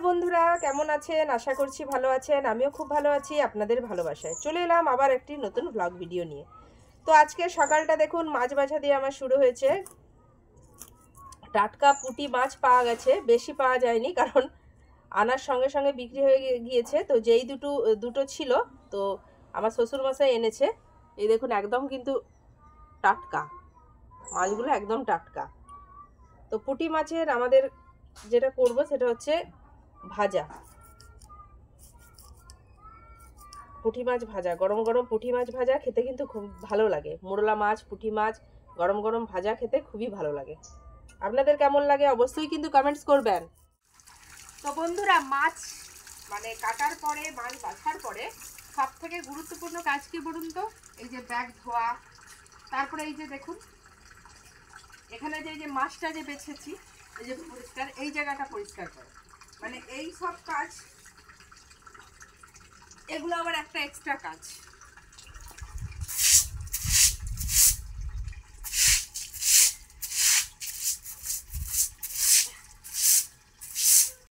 বন্ধুরা, কেমন আছেন? আশা করছি ভালো আছেন। আমিও খুব ভালো আছি আপনাদের ভালোবাসায়। চলে এলাম আবার একটি নতুন ব্লগ ভিডিও নিয়ে। তো আজকে সকালটা দেখুন মাছ বাছা দিয়ে আমার শুরু হয়েছে। টাটকা পুঁটি মাছ পাওয়া গেছে, বেশি পাওয়া যায়নি কারণ আনার সঙ্গে সঙ্গে বিক্রি হয়ে গিয়েছে। তো যেই দুটো ছিল, তো আমার শ্বশুরমশাই এনেছে। এই দেখুন একদম কিন্তু টাটকা মাছগুলো, একদম টাটকা। তো পুঁটি মাছের আমাদের যেটা করব সেটা হচ্ছে ভাজা, পুঁটি মাছ ভাজা। গরম গরম পুঁটি মাছ ভাজা খেতে কিন্তু খুব ভালো লাগে। মোরলা মাছ, পুঁটি মাছ গরম গরম ভাজা খেতে খুবই ভালো লাগে। আপনাদের কেমন লাগে অবশ্যই কিন্তু কমেন্টস করবেন। তো বন্ধুরা, মাছ কাটার পরে, মাছ বাছার পরে সব থেকে গুরুত্বপূর্ণ কাজ কি বলুন তো? এই যে ব্যাগ ধোয়া, তারপরে এই যে দেখুন এখানে যে মাছটা যে বেছেছি, এই যে পরিষ্কার, এই জায়গাটা পরিষ্কার করে, এই সব কাজ, এগুলো আবার একটা এক্সট্রা কাজ।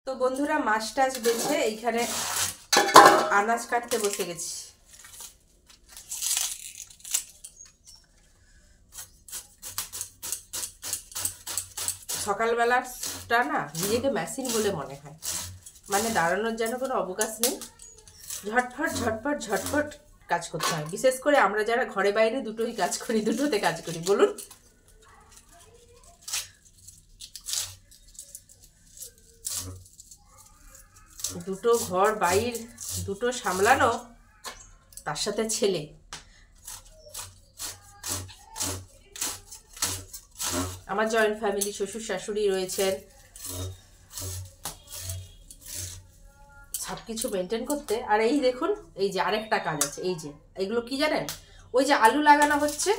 তো বন্ধুরা, মাছ টাছ বেছে এইখানে আনাজ কাটতে বসে গেছি। সকালবেলাটা না নিজেকে মেশিন বলে মনে হয়, দাঁড়ানোর যেন কোনো অবকাশ নেই। ঝটফট ঝটফট ঝটফট কাজ করতে হয়। বিশেষ করে আমরা যারা ঘরে বাইরে দুটোই কাজ করি, দুটোতে কাজ করি, বলুন। দুটো ঘর বাইর দুটো সামলানো, তার সাথে ছেলে। আমার জয়েন্ট ফ্যামিলি, শ্বশুর শাশুড়ি রয়েছেন, সবকিছু মেনটেন করতে। আর এই দেখুন, এই যে আরেকটা কাজ আছে, এই যে এগুলো কি জানেন, ওই যে আলু লাগানো হচ্ছে,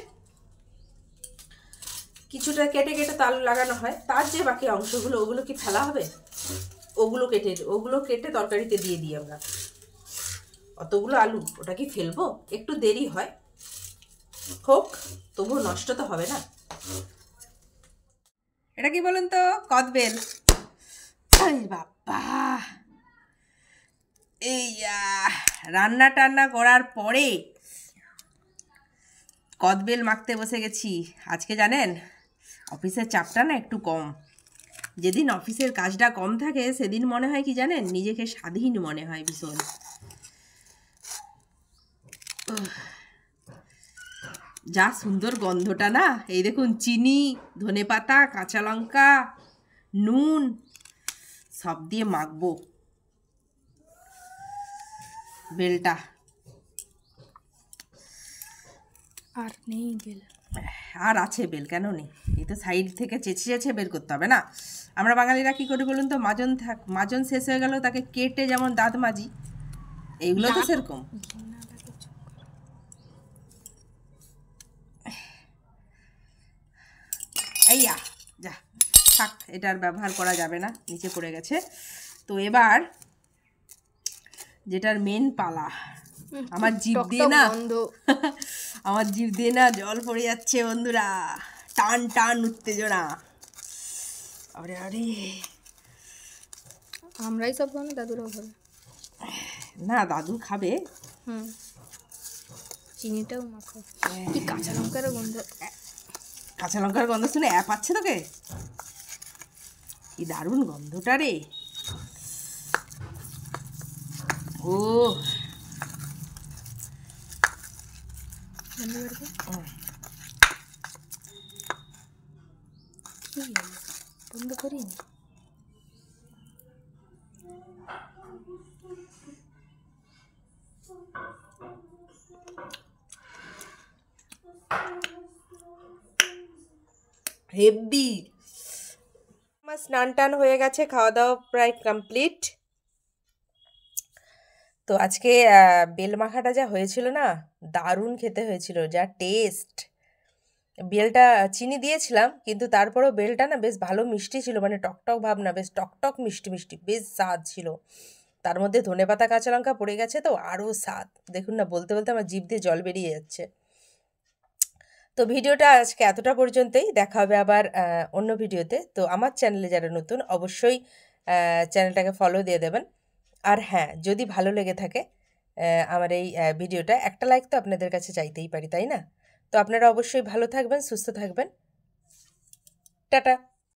কিছুটা কেটে কেটে তো আলু লাগানো হয়, তার যে বাকি অংশগুলো, ওগুলো কি ফেলা হবে? ওগুলো কেটে তরকারিতে দিয়ে দিই আমরা। অতগুলো আলু ওটা কি ফেলবো? একটু দেরি হয়, হোক, তবু নষ্ট তো হবে না। এটা কি বলুন তো? কদবেল। বাবা, এই রান্না টান্না করার পরে কদবেল মাখতে বসে গেছি। আজকে জানেন অফিসের চাপটা না একটু কম। যেদিন অফিসের কাজটা কম থাকে সেদিন মনে হয় কি জানেন, নিজেকে স্বাধীন মনে হয় ভীষণ। যা সুন্দর গন্ধটা না! এই দেখুন, চিনি, ধনেপাতা, কাঁচা লঙ্কা, নুন সব দিয়ে মাখবো বেলটা। আর নেই বেল? আর আছে বেল, কেন নেই? এই তো সাইড থেকে চেঁচে চেঁচে বের করতে হবে না? আমরা বাঙালিরা কি করি বলুন তো? মাজন শেষ হয়ে গেল তাকে কেটে যেমন দাঁত মাজি, এইগুলো তো সেরকম। এইয়া যা থাক, এটার ব্যবহার করা যাবে না, নিচে পড়ে গেছে। তো এবার যেটার মেন পালা, আমার জিভ দিয়ে না আমার জিভ দিয়ে না জল পড়ে যাচ্ছে বন্ধুরা। টান টান উত্তেজনা। আরে আরে, আমরাই সব খাবো, দাদুরাও খাবে না? দাদু খাবে। চিনিটাও মাখো। কি কাঁচা লঙ্কার গন্ধ! কাঁচা লঙ্কার গন্ধ শুনে পাচ্ছে তোকে? কি দারুণ গন্ধটা রে! ও বন্ধ করি। হেভি। আমার স্নান টান হয়ে গেছে, খাওয়া দাওয়া প্রায় কমপ্লিট। তো আজকে বেল মাখাটা যা হয়েছিল না, দারুণ খেতে হয়েছিল, যা টেস্ট। বেলটা চিনি দিয়েছিলাম, কিন্তু তারপরেও বেলটা না বেশ ভালো মিষ্টি ছিল, টকটক ভাব না, বেশ টকটক মিষ্টি মিষ্টি, বেশ স্বাদ ছিল। তার মধ্যে ধনেপাতা কাঁচা লঙ্কা পড়ে গেছে, তো আরও স্বাদ। দেখুন না, বলতে বলতে আমার জিভ দিয়ে জল বেরিয়ে যাচ্ছে। তো ভিডিওটা আজকে এতটা পর্যন্তই, দেখা হবে আবার অন্য ভিডিওতে। তো আমার চ্যানেলে যারা নতুন, অবশ্যই চ্যানেলটাকে ফলো দিয়ে দেবেন। আর হ্যাঁ, যদি ভালো লেগে থাকে আমার এই ভিডিওটা, একটা লাইক তো আপনাদের কাছে চাইতেই পারি, তাই না? তো আপনারা অবশ্যই ভালো থাকবেন, সুস্থ থাকবেন। টাটা।